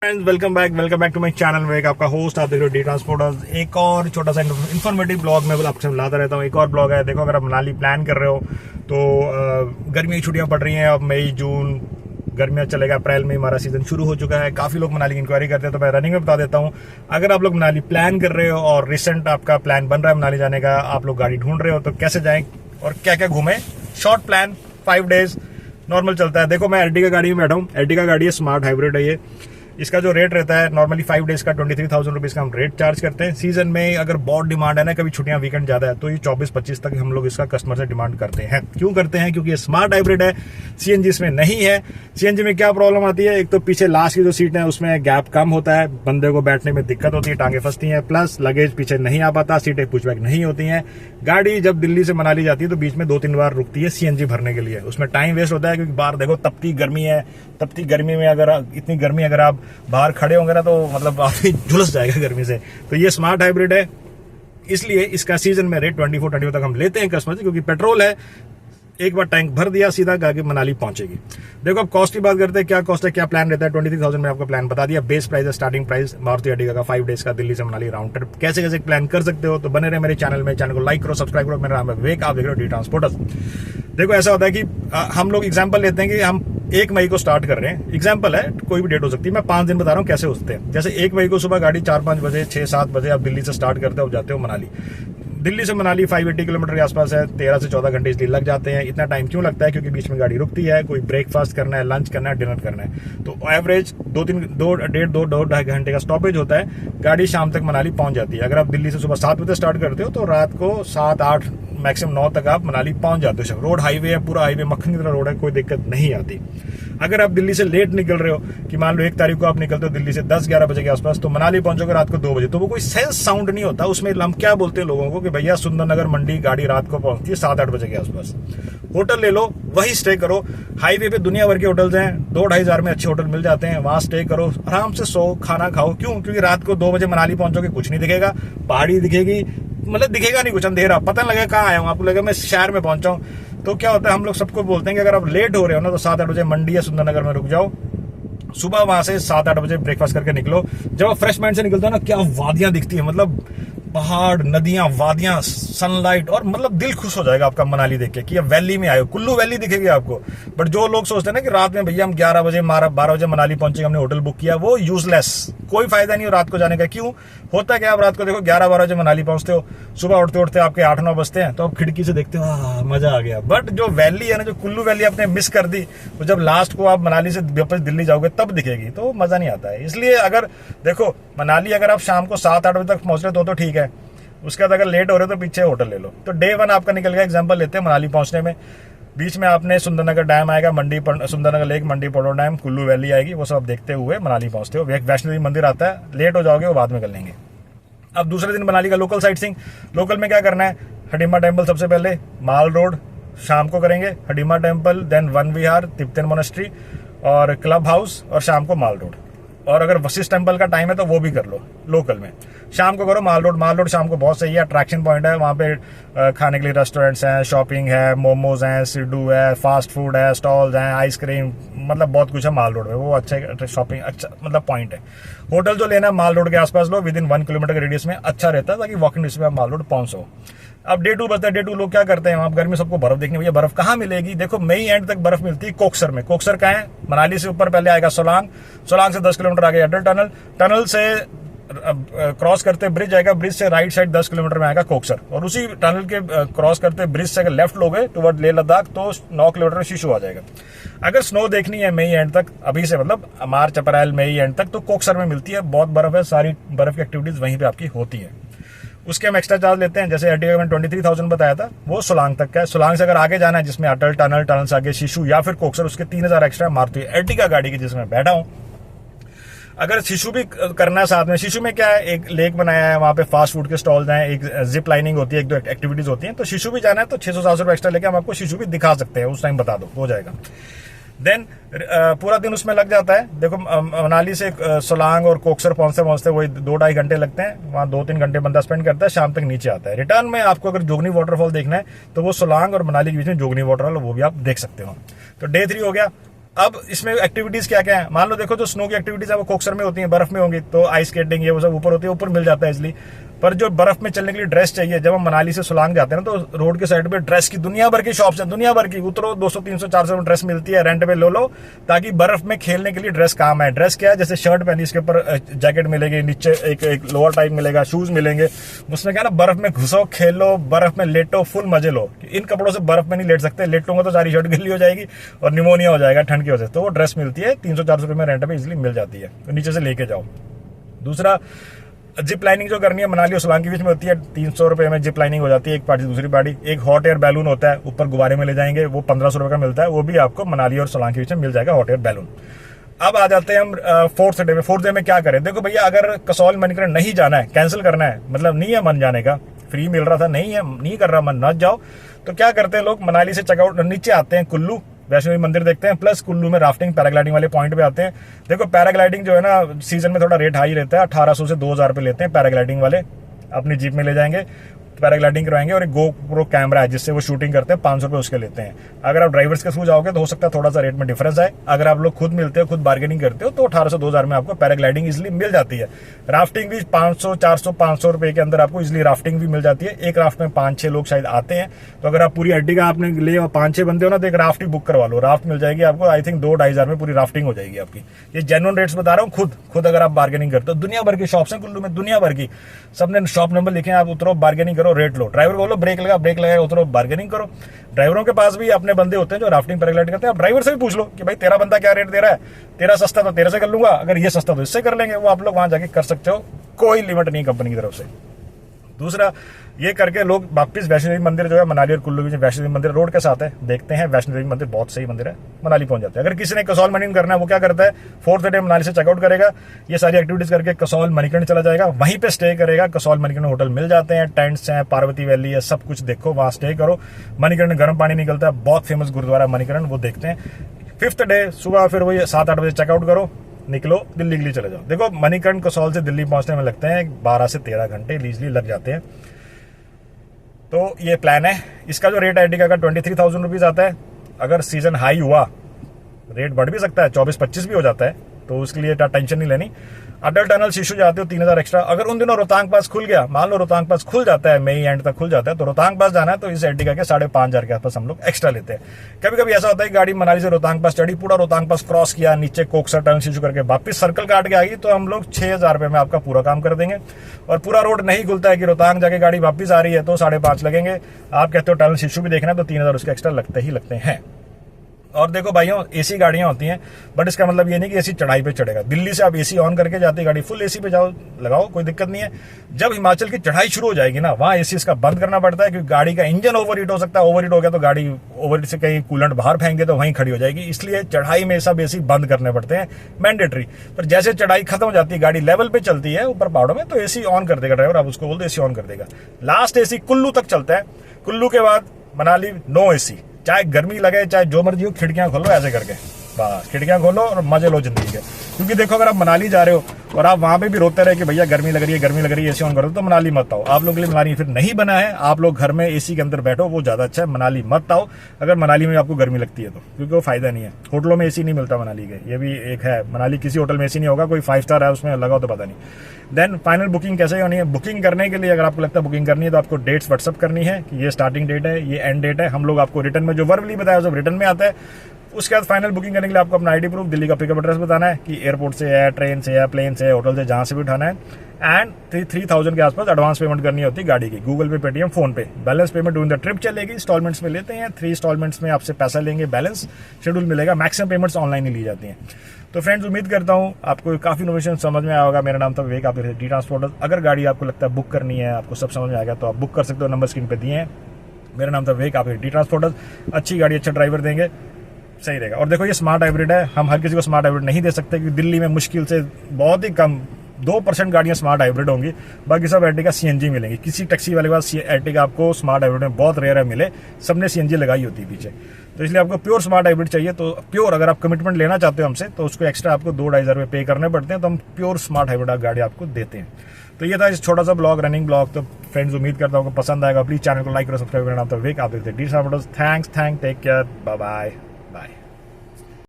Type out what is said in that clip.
Friends welcome back to my channel में आपका host आप देख रहे हो डी ट्रांसपोर्टर्स। एक और छोटा सा इन्फॉर्मेटिव ब्लॉग में आपसे लाता रहता हूँ। एक और ब्लॉग है। देखो, अगर आप मनाली प्लान कर रहे हो तो गर्मी की छुट्टियां पड़ रही हैं। अब मई जून गर्मियां चलेगा, अप्रैल में हमारा सीजन शुरू हो चुका है। काफी लोग मनाली की इंक्वायरी करते हैं, तो मैं रनिंग में बता देता हूँ। अगर आप लोग मनाली प्लान कर रहे हो और रिसेंट आपका प्लान बन रहा है मनाली जाने का, आप लोग गाड़ी ढूंढ रहे हो तो कैसे जाएं और क्या क्या घूमें। शॉर्ट प्लान 5 डेज नॉर्मल चलता है। देखो, मैं एर्टिगा गाड़ी में बैठा हूँ। एर्टिगा गाड़ी है, स्मार्ट हाइब्रिड है ये। इसका जो रेट रहता है नॉर्मली 5 डेज का 23,000 रुपीज का हम रेट चार्ज करते हैं। सीजन में अगर बहुत डिमांड है ना, कभी छुट्टियां वीकेंड ज्यादा है, तो ये 24-25 तक हम लोग इसका कस्टमर से डिमांड करते हैं। क्यों करते हैं? क्योंकि ये स्मार्ट हाइब्रिड है, सीएनजी इसमें नहीं है। सीएनजी में क्या प्रॉब्लम आती है? एक तो पीछे लास्ट की जो सीट है उसमें गैप कम होता है, बंदे को बैठने में दिक्कत होती है, टांगे फंसती हैं, प्लस लगेज पीछे नहीं आ पाता, सीटें पुशबैक नहीं होती हैं। गाड़ी जब दिल्ली से मनाली जाती है तो बीच में 2-3 बार रुकती है सीएनजी भरने के लिए। उसमें टाइम वेस्ट होता है, क्योंकि बाहर देखो तपती गर्मी है। तपती गर्मी में अगर इतनी गर्मी अगर आप बाहर खड़े होंगे ना, तो मतलब आदमी झुलस जाएगा गर्मी से। तो ये स्मार्ट हाइब्रिड है, इसलिए इसका सीजन में रेट 24 तक हम लेते हैं कस्टमर से, क्योंकि पेट्रोल है। एक बार टैंक भर दिया, सीधा गाड़ी मनाली पहुंचेगी। देखो, अब कॉस्ट की बात करते हैं। क्या कॉस्ट है, क्या प्लान रहता है? 23,000 में आपका प्लान बता दिया। बेस प्राइस है, स्टार्टिंग प्राइस मारुति एर्टिगा का 5 डेज का दिल्ली से मनाली राउंड ट्रिप। कैसे कैसे प्लान कर सकते हो, तो बने रहे मेरे चैनल में। चैनल को लाइक करो, सब्सक्राइब करो। मेरा नाम है विवेक, आप देख रहे हो डी ट्रांसपोर्टर्स। देखो, ऐसा होता है कि हम लोग एग्जाम्पल लेते हैं कि हम 1 मई को स्टार्ट कर रहे हैं। एग्जाम्पल है, कोई भी डेट हो सकती है। मैं 5 दिन बता रहा हूँ कैसे होते हैं। जैसे 1 मई को सुबह गाड़ी 4-5 बजे 6-7 बजे आप दिल्ली से स्टार्ट करते हो, जाते हो मनाली। दिल्ली से मनाली 580 किलोमीटर के आसपास है। 13 से 14 घंटे इसलिए लग जाते हैं। इतना टाइम क्यों लगता है? क्योंकि बीच में गाड़ी रुकती है, कोई ब्रेकफास्ट करना है, लंच करना है, डिनर करना है। तो एवरेज 2-2.5 घंटे का स्टॉपेज होता है। गाड़ी शाम तक मनाली पहुंच जाती है। अगर आप दिल्ली से सुबह 7 बजे स्टार्ट करते हो तो रात को 7-8 मैक्सिमम 9 तक आप मनाली पहुंच जाते हो। रोड हाईवे है, पूरा हाईवे मक्खन की तरह रोड है, कोई दिक्कत नहीं आती। अगर आप दिल्ली से लेट निकल रहे हो, कि मान लो 1 तारीख को आप निकलते हो दिल्ली से 10-11 बजे के आसपास, तो मनाली पहुंचोगे रात को 2 बजे, तो वो कोई सेंस साउंड नहीं होता उसमें। हम क्या बोलते हैं लोगों को कि भैया सुंदरनगर मंडी गाड़ी रात को पहुंचती है 7-8 बजे के आसपास। होटल ले लो, वही स्टे करो। हाईवे पे दुनिया भर के होटल्स हैं, 2-2.5 हजार में अच्छे होटल मिल जाते हैं। वहां स्टे करो, आराम से सो, खाना खाओ। क्यों? क्योंकि रात को 2 बजे मनाली पहुंचोगे, कुछ नहीं दिखेगा। पहाड़ी दिखेगी, मतलब दिखेगा नहीं कुछ, अंधेरा, पता नहीं लगेगा कहाँ आया हूँ। आपको लगेगा मैं शहर में पहुंचा हूँ। तो क्या होता है, हम लोग सबको बोलते हैं कि अगर आप लेट हो रहे हो ना, तो 7-8 बजे मंडी या सुंदरनगर में रुक जाओ। सुबह वहां से 7-8 बजे ब्रेकफास्ट करके निकलो। जब आप फ्रेश माइंड से निकलते हो ना, क्या वादियां दिखती है, मतलब पहाड़, नदियां, वादियां, सनलाइट, और मतलब दिल खुश हो जाएगा आपका मनाली देख के कि अब वैली में आए हो। कुल्लू वैली दिखेगी आपको। बट जो लोग सोचते हैं ना कि रात में भैया हम 11 बजे 12 बजे मनाली पहुंचेंगे, हमने होटल बुक किया, वो यूजलेस। कोई फायदा नहीं हो रात को जाने का। क्यों होता क्या? आप रात को देखो 11-12 बजे मनाली पहुंचते हो, सुबह उठते उठते आपके 8-9 बजते हैं, तो आप खिड़की से देखते हो, मजा आ गया। बट जो वैली है ना, जो कुल्लू वैली आपने मिस कर दी, तो जब लास्ट को आप मनाली से वापस दिल्ली जाओगे तब दिखेगी, तो मजा नहीं आता है। इसलिए अगर देखो, मनाली अगर आप शाम को 7-8 बजे तक पहुंच रहे तो ठीक है। उसके बाद अगर लेट हो रहे हो तो पीछे होटल ले लो। तो डे 1 आपका निकल गया। एग्जांपल लेते हैं मनाली पहुंचने में। बीच में आपने सुंदरनगर डैम आएगा, सुंदरनगर लेक, मंडी पड़ो डैम, कुल्लू वैली आएगी, वो सब देखते हुए मनाली पहुंचते हो। वैष्णो देवी मंदिर आता है, लेट हो जाओगे वो बाद में कर लेंगे। अब दूसरे दिन मनाली का लोकल साइट सीइंग। लोकल में क्या करना है? हडिम्बा टेम्पल सबसे पहले, माल रोड शाम को करेंगे, हडिम्बा टेम्पल, देन वन विहार, तिब्बतन मोनेस्ट्री और क्लब हाउस, और शाम को माल रोड। और अगर वशिष्ठ टेम्पल का टाइम है तो वो भी कर लो लोकल में। शाम को करो माल रोड। माल रोड शाम को बहुत सही है, अट्रैक्शन पॉइंट है। वहाँ पे खाने के लिए रेस्टोरेंट्स हैं, शॉपिंग है, मोमोज हैं, सिड्डू है, फास्ट फूड है, स्टॉल्स हैं, आइसक्रीम, मतलब बहुत कुछ है माल रोड में। वो अच्छे शॉपिंग अच्छा मतलब पॉइंट है। होटल जो लेना है माल रोड के आसपास लो, विदिन 1 किलोमीटर के रेडियस में अच्छा रहता है, ताकि वॉकिंग डिस्टेंस में आप माल रोड पहुंच सको। अब डे 2 बजता है। डे 2 लोग क्या करते हैं, वहां गर्मी सबको बर्फ देखनी। भैया बर्फ कहाँ मिलेगी? देखो, मई एंड तक बर्फ मिलती है कोकसर में। कोकसर कहाँ है? मनाली से ऊपर पहले आएगा सोलांग। सोलांग से 10 किलोमीटर आगे अटल टनल। टनल से क्रॉस करते ब्रिज आएगा। ब्रिज से राइट साइड 10 किलोमीटर में आएगा कोकसर। और उसी टनल के क्रॉस करते ब्रिज से अगर लेफ्ट लोगे टुवर्ड लेह लद्दाख, तो 9 किलोमीटर में शिशु आ जाएगा। अगर स्नो देखनी है मई एंड तक, अभी से मतलब मार्च अप्रैल मई एंड तक, तो कोकसर में मिलती है। बहुत बर्फ है, सारी बर्फ की एक्टिविटीज वहीं पे आपकी होती है। उसके हम एक्स्ट्रा चार्ज लेते हैं। जैसे एर्टिगा में 23,000 बताया था, वो सोलांग तक का है। सोलांग से अगर आगे जाना है, जिसमें अटल टनल, टनल से आगे शिशु या फिर कोकसर, उसके 3,000 एक्स्ट्रा मारुति एर्टिगा गाड़ी की जिसमें बैठा हूं। अगर शिशु भी करना है साथ में, शिशु में क्या है, एक लेक बनाया है, वहां पे फास्ट फूड के स्टॉल्स हैं, एक जिप लाइनिंग होती है, 1-2 एक्टिविटीज होती हैं। तो शिशु भी जाना है तो 600-700 रुपये एक्स्ट्रा लेके हम आपको शिशु भी दिखा सकते हैं। उस टाइम बता दो, हो जाएगा। देन पूरा दिन उसमें लग जाता है। देखो, मनाली से सोलांग और कोकसर पहुंचते पहुंचते वही 2-2.5 घंटे लगते हैं। वहां 2-3 घंटे बंदा स्पेंड करता है, शाम तक नीचे आता है। रिटर्न में आपको अगर जोगनी वाटरफॉल देखना है, तो वो सोलांग और मनाली के बीच में जोगनी वाटरफॉल, वो भी आप देख सकते हो। तो डे 3 हो गया। अब इसमें एक्टिविटीज क्या क्या है, मान लो देखो जो स्नो की एक्टिविटीज है वो कोक्सर में होती है, बर्फ में होंगी, तो आइस स्केटिंग ये वो सब ऊपर होती है, ऊपर मिल जाता है इसलिए। पर जो बर्फ में चलने के लिए ड्रेस चाहिए, जब हम मनाली से सोलांग जाते हैं ना तो रोड के साइड पे ड्रेस की दुनिया भर की शॉप्स है, दुनिया भर की। उतरो 200 300 400 में ड्रेस मिलती है, रेंट पे लो ताकि बर्फ में खेलने के लिए ड्रेस काम है। ड्रेस क्या है, जैसे शर्ट पहनी इसके ऊपर जैकेट मिलेगी, नीचे एक लोअर टाइप मिलेगा, शूज मिलेंगे। उसमें क्या ना बर्फ में घुसो, खेलो, बर्फ में लेटो, फुल मजे लो। इन कपड़ों से बर्फ में नहीं लेट सकते, लेटोगे तो सारी शर्ट गिल्ली हो जाएगी और निमोनिया हो जाएगा ठंड की वजह से। तो वो ड्रेस मिलती है 300-400 रुपए में, रेंट पे इजिली मिल जाती है, तो नीचे से लेके जाओ। दूसरा, जिप लाइनिंग जो करनी है मनाली और सोलांग के बीच में होती है, 300 रुपए में जिप लाइनिंग हो जाती है, एक पार्टी दूसरी पार्टी। एक हॉट एयर बैलून होता है, ऊपर गुब्बारे में ले जाएंगे, वो 1500 रुपए का मिलता है, वो भी आपको मनाली और सोलांग के बीच में मिल जाएगा हॉट एयर बैलून। अब आ जाते हैं हम फोर्थ डे में। फोर्थ डे में क्या करें, देखो भैया अगर कसौल मणिकरण नहीं जाना है, कैंसिल करना है, मतलब नहीं है मन जाने का, फ्री मिल रहा था, नहीं है, नहीं कर रहा मन, न जाओ, तो क्या करते हैं लोग, मनाली से चेकआउट नीचे आते हैं, कुल्लू वैष्णो देवी मंदिर देखते हैं, प्लस कुल्लू में राफ्टिंग पैराग्लाइडिंग वाले पॉइंट पे आते हैं। देखो पैराग्लाइडिंग जो है ना सीजन में थोड़ा रेट हाई रहता है, 1800 से 2000 रुपए लेते हैं पैराग्लाइडिंग वाले। अपनी जीप में ले जाएंगे, पैराग्लाइडिंग करवाएंगे, और एक GoPro कैमरा है जिससे वो शूटिंग करते हैं, 500 रुपए उसके लेते हैं। अगर आप ड्राइवर्स के थ्रू जाओगे तो हो सकता है थोड़ा सा रेट में डिफरेंस आए। अगर आप लोग खुद मिलते हो, खुद बार्गेनिंग करते हो, तो 1800 से 2000 में आपको पैराग्लाइडिंग इजिली मिल जाती है। राफ्टिंग भी 500 400 500 रुपए के अंदर आपको इजिली राफ्टिंग भी मिल जाती है। एक राफ्ट में 5-6 लोग शायद आते हैं, तो अगर आप पूरी अर्टिगा आपने ले 5-6 बंदे हो ना, तो एक राफ्ट ही बुक करवा लो, राफ्ट मिल जाएगी आपको। आई थिंक 2-2.5 हजार में पूरी राफ्टिंग हो जाएगी आपकी। ये जेन्युइन रेट्स बता रहा हूँ, खुद अगर आप बार्गेनिंग करते हो। दुनिया भर की शॉप्स हैं कुल्लू में, दुनिया भर की, सबने शॉप नंबर लिखे हैं, आप उतरो, बार्गेनिंग करो, रेट लो। ड्राइवर बोलो ब्रेक लगा, उतरो, बार्गेनिंग करो। ड्राइवरों के पास भी अपने बंदे होते हैं जो राफ्टिंग पैराग्लाइडिंग करते हैं। आप ड्राइवर से भी पूछ लो कि भाई तेरा बंदा क्या रेट दे रहा है, तेरा सस्ता तो तेरे से कर लूंगा, अगर ये सस्ता तो इससे कर लेंगे। वो आप लोग वहां जाके कर सकते हो, कोई लिमिट नहीं कंपनी की तरफ से। दूसरा, ये करके लोग वापस वैष्णो देवी मंदिर जो है मनाली और कुल्लू के वैष्णो देवी मंदिर रोड के साथ है, देखते हैं वैष्णो देवी मंदिर बहुत सही मंदिर है, मनाली पहुंच जाते हैं। अगर किसी ने कसौल मणिकरण करना है, वो क्या करता है, फोर्थ डे मनाली से चेकआउट करेगा, ये सारी एक्टिविटीज करके कसौल मणिकरण चला जाएगा, वहीं पे स्टे करेगा। कसौल मणिकरण होटल मिल जाते हैं, टेंट्स हैं, पार्वती वैली है, सब कुछ देखो, वहां स्टे करो। मणिकरण गर्म पानी निकलता है, बहुत फेमस गुरुद्वारा मणिकरण, वो देखते हैं। फिफ्थ डे सुबह फिर वही 7-8 बजे चेकआउट करो, निकलो, दिल्ली के लिए चले जाओ। देखो मणिकरण कसौल से दिल्ली पहुंचने में लगते हैं 12 से 13 घंटे इजीली लग जाते हैं। तो ये प्लान है। इसका जो रेट अर्टिगा का 23,000 रुपीज आता है। अगर सीजन हाई हुआ रेट बढ़ भी सकता है, 24-25 भी हो जाता है, तो उसके लिए टेंशन नहीं लेनी। अटल टनल शिशु जाते हो 3000 एक्स्ट्रा। अगर उन दिनों रोहतांग पास खुल गया, मान लो रोहतांग पास खुल जाता है, मई एंड तक खुल जाता है, तो रोहतांग पास जाना है तो इस अर्टिगा के 5,500 के आसपास हम लोग एक्स्ट्रा लेते हैं। कभी कभी ऐसा होता है कि गाड़ी मनाली से रोहतांग पास चढ़ी, पूरा रोहतांग पास क्रॉस किया, नीचे कोकसर टनल शिशु करके वापस सर्कल काट के आ गई, तो हम लोग 6,000 रुपए में आपका पूरा काम कर देंगे। और पूरा रोड नहीं खुलता है कि रोहतांग जाके गाड़ी वापस आ रही है, तो 5,500 लगेंगे। आप कहते हो टनल शिशु भी देखना है, तो 3,000 उसके एक्स्ट्रा लगते ही लगते हैं। और देखो भाइयों, एसी गाड़ियां होती हैं, बट इसका मतलब ये नहीं कि एसी चढ़ाई पे चढ़ेगा। दिल्ली से आप एसी ऑन करके जाते गाड़ी, फुल एसी पे जाओ, लगाओ, कोई दिक्कत नहीं है। जब हिमाचल की चढ़ाई शुरू हो जाएगी ना, वहां एसी इसका बंद करना पड़ता है, क्योंकि गाड़ी का इंजन ओवरहीट हो सकता है। ओवरहीट हो गया तो गाड़ी ओवरहीट से कहीं कूलेंट बाहर फेंगे तो वहीं खड़ी हो जाएगी, इसलिए चढ़ाई में सब एसी बंद करने पड़ते हैं, मैंडेटरी। पर जैसे चढ़ाई खत्म हो जाती है, गाड़ी लेवल पे चलती है ऊपर पहाड़ों में, तो एसी ऑन कर देगा ड्राइवर, आप उसको बोल दो एसी ऑन कर देगा। लास्ट एसी कुल्लू तक चलता है, कुल्लू के बाद मनाली नो एसी, चाहे गर्मी लगे चाहे जो मर्जी हो, खिड़कियां खोलो ऐसे करके, बस खिड़कियां खोलो और मजे लो जिंदगी के। क्योंकि देखो अगर आप मनाली जा रहे हो और आप वहां पे भी रोते रहे कि भैया गर्मी लग रही है एसी ऑन करो, तो मनाली मत आओ। आप लोगों के लिए मनाली फिर नहीं बना है, आप लोग घर में एसी के अंदर बैठो, वो ज्यादा अच्छा है। मनाली मत आओ अगर मनाली में आपको गर्मी लगती है तो, क्योंकि वो फायदा नहीं है। होटलों में एसी नहीं मिलता मनाली के, ये भी एक है। मनाली किसी होटल में एसी नहीं होगा, कोई 5 स्टार है उसमें लगाओ तो पता नहीं। देन फाइनल बुकिंग कैसे होनी है, बुकिंग करने के लिए अगर आपको लगता है बुकिंग करनी है, तो आपको डेट्स व्हाट्सअप करनी है कि ये स्टार्टिंग डेट है, ये एंड डेट है। हम लोग आपको रिटर्न में जो वर्बली बताया सब रिटर्न में आता है। उसके बाद फाइनल बुकिंग करने के लिए आपको अपना आईडी प्रूफ, दिल्ली का पिकअप एड्रेस बताना है कि एयरपोर्ट से है, ट्रेन से है, प्लेन से है, होटल से, जहां से भी उठाना है। एंड 3,000 के आसपास एडवांस पेमेंट करनी होती है गाड़ी की, गूगल पे, पेटीएम, फोन पे। Balance payment during the trip चलेगी, इंस्टॉलमेंट्स में लेते हैं, 3 इंस्टॉलमेंट्स में आपसे पैसा लेंगे, बैलेंस शेड्यूल मिलेगा। मैक्सिमम पेमेंट्स ऑनलाइन ही ली जाती हैं। तो फ्रेंड्स, उम्मीद करता हूं आपको काफी इन्फॉर्मेशन समझ में आया होगा। मेरा नाम था विवेक, आप डी ट्रांसपोर्टर्स। अगर गाड़ी आपको लगता है बुक करनी है, आपको सब समझ में आएगा, तो आप बुक कर सकते हो, नंबर स्क्रीन पे दिए हैं। मेरा नाम था विवेक, आप डी ट्रांसपोर्टर्स। अच्छी गाड़ी, अच्छा ड्राइवर देंगे, सही रहेगा। और देखो ये स्मार्ट हाइब्रिड है, हम हर किसी को स्मार्ट हाइब्रिड नहीं दे सकते, क्योंकि दिल्ली में मुश्किल से बहुत ही कम 2% गाड़ियां स्मार्ट हाइब्रिड होंगी, बाकी सब अर्टिगा सीएनजी मिलेंगी। किसी टैक्सी वाले के पास अर्टिगा आपको स्मार्ट हाइब्रिड में बहुत रेयर है मिले, सबने सीएनजी लगाई होती है पीछे। तो इसलिए आपको प्योर स्मार्ट हाइब्रिड चाहिए, तो प्योर अगर आप कमिटमेंट लेना चाहते हो हमसे, तो उसको एक्स्ट्रा आपको 2-2.5 हजार रुपये पे करने पड़ते हैं, तो हम प्योर स्मार्ट हाइब्रिड गाड़ी आपको देते हैं। तो ये था इस छोटा सा ब्लॉग, रनिंग ब्लॉग। तो फ्रेंड्स, उम्मीद करता हूँ आपको पसंद आएगा। प्लीज चैनल को लाइक करो, सब्सक्राइब करना। तो विवेक, आप देखते हैं the transporters. Thanks, take care, bye bye.